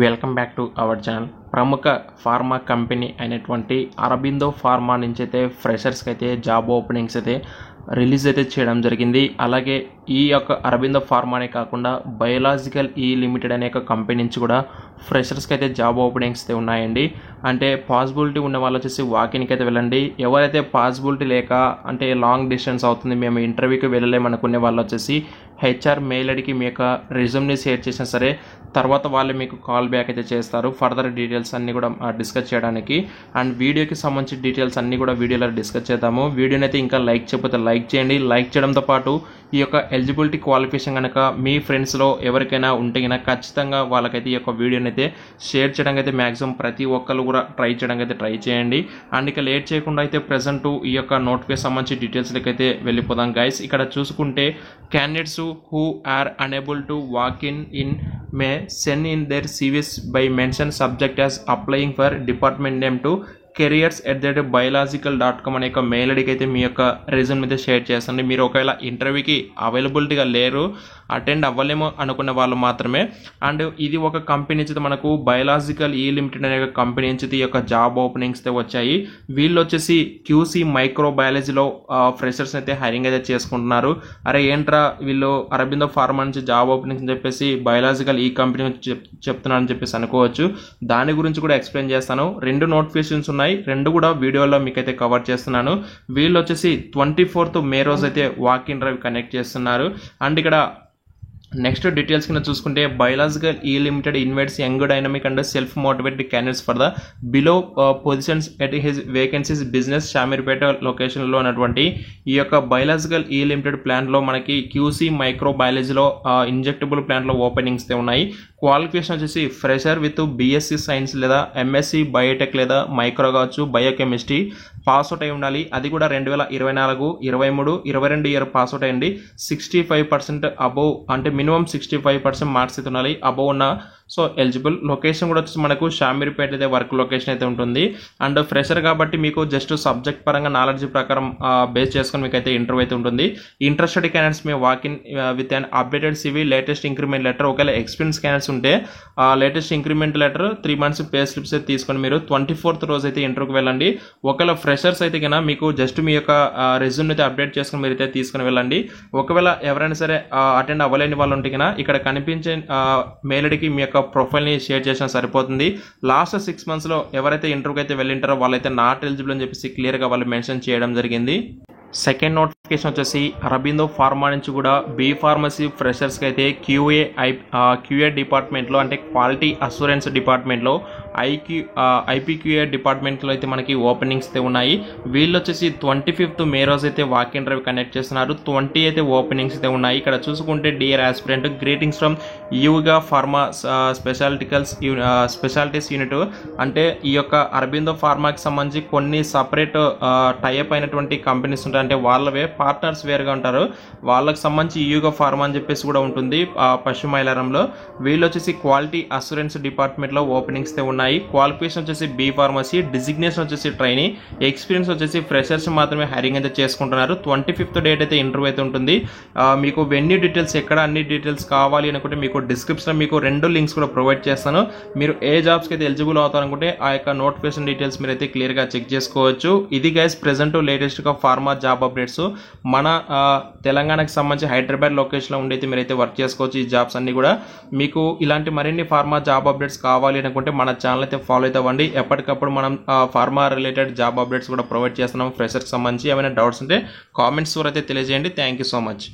Welcome back to our channel. ప్రముఖ pharma company అయినటువంటి Aurobindo pharma నుంచి అయితే ఫ్రెషర్స్కి అయితే జాబ్ ఓపెనింగ్స్ అయితే రిలీజ్ అయితే చేయడం జరిగింది. అలాగే ఈ యొక్క అరబిందో ఫార్మానే కాకుండా బయోలాజికల్ ఈ లిమిటెడ్ అనే కంపెనీ నుంచి కూడా ఫ్రెషర్స్కి అయితే జాబ్ ఓపెనింగ్స్ అయితే ఉన్నాయండి. అంటే పాసిబిలిటీ ఉన్న వాళ్ళు వచ్చేసి వాకిన్కి అయితే వెళ్ళండి. ఎవరైతే పాసిబిలిటీ లేక అంటే లాంగ్ డిస్టెన్స్ అవుతుంది, మేము ఇంటర్వ్యూకి వెళ్ళలేమనుకునే వాళ్ళు వచ్చేసి హెచ్ఆర్ మెయిల్ ఐడికి మీ యొక్క రెజ్యూమ్ని షేర్ చేసినా సరే తర్వాత వాళ్ళు మీకు కాల్ బ్యాక్ అయితే చేస్తారు ఫర్దర్ డీటెయిల్స్ అన్నీ కూడా డిస్కస్ చేయడానికి. అండ్ వీడియోకి సంబంధించిన డీటెయిల్స్ అన్నీ కూడా వీడియోలో డిస్కస్ చేద్దాము. వీడియోని అయితే ఇంకా లైక్ చేయకపోతే లైక్ చేయండి. లైక్ చేయడంతో పాటు ఈ యొక్క ఎలిజిబిలిటీ క్వాలిఫికేషన్ కనుక మీ ఫ్రెండ్స్లో ఎవరికైనా ఉంటే కనుక ఖచ్చితంగా వాళ్ళకైతే ఈ యొక్క వీడియోని అయితే షేర్ చేయడానికి అయితే మ్యాక్సిమం ప్రతి ఒక్కరు కూడా ట్రై చేయడానికి అయితే ట్రై చేయండి. అండ్ ఇక లేట్ చేయకుండా అయితే ప్రెజెంట్ ఈ యొక్క నోటిఫికేషన్ సంబంధించి డీటెయిల్స్కి అయితే వెళ్ళిపోదాం గైస్. ఇక్కడ చూసుకుంటే candidates who are unable to walk in may send in their CVs by mentioned subject as applying for department name to careers@biological.com అనే మెయిల్ ఐడికి అయితే మీ యొక్క రెజ్యూమ్ అయితే షేర్ చేస్తుంది. మీరు ఒకవేళ ఇంటర్వ్యూకి అవైలబిలిటీగా లేరు, అటెండ్ అవ్వలేమో అనుకున్న వాళ్ళు మాత్రమే. అండ్ ఇది ఒక కంపెనీ నుంచి మనకు బయోలాజికల్ ఈ లిమిటెడ్ అనే కంపెనీ నుంచి ఈ యొక్క జాబ్ ఓపెనింగ్స్ అయితే వచ్చాయి. వీళ్ళు వచ్చేసి క్యూసీ మైక్రోబయాలజీలో ఫ్రెషర్స్ అయితే హైరింగ్ అయితే చేసుకుంటున్నారు. అరే ఏంట్రా వీళ్ళు అరబిందో ఫార్మా నుంచి జాబ్ ఓపెనింగ్స్ అని చెప్పేసి బయోలాజికల్ ఈ కంపెనీ నుంచి చెప్తున్నారని చెప్పేసి అనుకోవచ్చు. దాని గురించి కూడా ఎక్స్ప్లెయిన్ చేస్తాను. 2 నోటిఫికేషన్స్ ఉన్నాయి, 2 కూడా వీడియోలో మీకైతే కవర్ చేస్తున్నాను. వీళ్ళు వచ్చేసి 24th మే రోజు అయితే వాక్ ఇన్ డ్రైవ్ కనెక్ట్ చేస్తున్నారు. అండ్ ఇక్కడ నెక్స్ట్ డీటెయిల్స్ కింద చూసుకుంటే బయోలాజికల్ ఈ limited invites young dynamic and self motivated candidates for the below positions at his vacancies business Shamirpet లొకేషన్లో ఉన్నటువంటి ఈ యొక్క బయోలాజికల్ ఈ లిమిటెడ్ ప్లాంట్లో మనకి క్యూసీ మైక్రోబయాలజీలో ఇంజెక్టబుల్ ప్లాంట్లో ఓపెనింగ్స్ ఉన్నాయి. క్వాలిఫికేషన్ వచ్చేసి ఫ్రెషర్ విత్ బీఎస్సీ సైన్స్ లేదా ఎంఎస్సీ బయోటెక్ లేదా మైక్రో కావచ్చు బయోకెమిస్ట్రీ పాస్ అవుట్ అయి ఉండాలి. అది కూడా 2024, 23, 22 ఇయర్ పాస్ అవుట్ అయ్యండి. 65% అబోవ్ అంటే మినిమం 65% మార్క్స్ అయితే ఉండాలి అబోవ్ ఉన్న సో ఎలిజిబుల్. లొకేషన్ కూడా వచ్చి మనకు షామీర్పేట అయితే వర్క్ లొకేషన్ అయితే ఉంటుంది. అండ్ ఫ్రెషర్ కాబట్టి మీకు జస్ట్ సబ్జెక్ట్ పరంగా నాలెడ్జ్ ప్రకారం బేస్ చేసుకొని మీకు అయితే ఇంటర్వ్యూ అయితే ఉంటుంది. ఇంట్రెస్టెడ్ క్యాండిడేట్స్ మీ walk in with and updated CV latest increment letter. ఒకవేళ ఎక్స్పీరియన్స్ క్యాండిడేట్స్ ఉంటే latest increment letter 3 months pay slips అయితే తీసుకొని మీరు 24th రోజు అయితే ఇంటర్వ్యూకి వెళ్ళండి. ఒకవేళ ఫ్రెషర్స్ అయితే కన్నా మీకు జస్ట్ మీ యొక్క రెజ్యూమ్ అయితే అప్డేట్ చేసుకుని మీరు అయితే తీసుకుని వెళ్ళండి. ఒకవేళ ఎవరైనా సరే అటెండ్ అవ్వలేని వాళ్ళు ఉంటే కన్నా ఇక్కడ కనిపించే మెయిల్ ఐడికి మీ యొక్క ప్రొఫైల్ని షేర్ చేసినా సరిపోతుంది. లాస్ట్ 6 monthsలో ఎవరైతే ఇంటర్వ్యూకి అయితే వెళ్ళింటారో వాళ్ళైతే నాట్ ఎలిజిబుల్ అని చెప్పేసి క్లియర్గా వాళ్ళు మెన్షన్ చేయడం జరిగింది. సెకండ్ నోటిఫికేషన్ వచ్చేసి అరబిందో ఫార్మా నుంచి కూడా బీ ఫార్మసీ ఫ్రెషర్స్కి అయితే క్యూఏ డిపార్ట్మెంట్లో అంటే క్వాలిటీ అష్యూరెన్స్ డిపార్ట్మెంట్లో ఐపీక్యూఏ డిపార్ట్మెంట్లో అయితే మనకి ఓపెనింగ్స్ అయితే ఉన్నాయి. వీళ్ళు వచ్చేసి 25th మే రోజు అయితే వాక్ ఇన్ డ్రైవ్ కనెక్ట్ చేస్తున్నారు. 20 అయితే ఓపెనింగ్స్ అయితే ఉన్నాయి. ఇక్కడ చూసుకుంటే డియర్ ఆస్పిరెంట్ గ్రీటింగ్స్ ఫ్రమ్ యూగా ఫార్మా స్పెషాలిటీస్ యూనిట్. అంటే ఈ యొక్క అరబిందో ఫార్మాకి సంబంధించి కొన్ని సపరేట్ టైప్ అయినటువంటి కంపెనీస్ ఉంటాయి. అంటే వాళ్ళవే పార్ట్నర్స్ వేరుగా ఉంటారు. వాళ్ళకి సంబంధించి యూగా ఫార్మా అని చెప్పేసి కూడా ఉంటుంది పశ్చిమైలారంలో. వీళ్ళు వచ్చేసి క్వాలిటీ అష్యూరెన్స్ డిపార్ట్మెంట్లో ఓపెనింగ్స్ అయితే ఉన్నాయి. క్వాలిఫికేషన్ వచ్చేసి బీ ఫార్మసీ, డిజిగ్నేషన్ వచ్చేసి ట్రైనీ, ఎక్స్పీరియన్స్ వచ్చేసి ఫ్రెషర్స్ మాత్రమే హైరింగ్ అయితే చేసుకుంటున్నారు. 25th డేట్ అయితే ఇంటర్వ్యూ అయితే ఉంటుంది. మీకు వెన్యూ డీటెయిల్స్ ఎక్కడ అన్ని డీటెయిల్స్ కావాలి అనుకుంటే మీకు డిస్క్రిప్షన్లో మీకు 2 links కూడా ప్రొవైడ్ చేస్తాను. మీరు ఏ జాబ్స్కి అయితే ఎలిజిబుల్ అవుతారనుకుంటే ఆ యొక్క నోటిఫికేషన్ డీటెయిల్స్ మీరు అయితే క్లియర్గా చెక్ చేసుకోవచ్చు. ఇది గైస్ ప్రెజెంట్ లేటెస్ట్గా ఫార్మా జాబ్ అప్డేట్స్. మన తెలంగాణకి సంబంధించి హైదరాబాద్ లొకేషన్లో ఉండైతే మీరైతే వర్క్ చేసుకోవచ్చు. ఈ జాబ్స్ అన్ని కూడా మీకు ఇలాంటి మరిన్ని ఫార్మా జాబ్ అప్డేట్స్ కావాలి అనుకుంటే మన ఛానల్ అయితే ఫాలో అయితే అవ్వండి. ఎప్పటికప్పుడు మనం ఫార్మా రిలేటెడ్ జాబ్ అప్డేట్స్ కూడా ప్రొవైడ్ చేస్తున్నాం. ఫ్రెషర్కి సంబంధించి ఏమైనా డౌట్స్ ఉంటే కామెంట్స్ ద్వారా అయితే తెలియజేయండి. Thank you so much.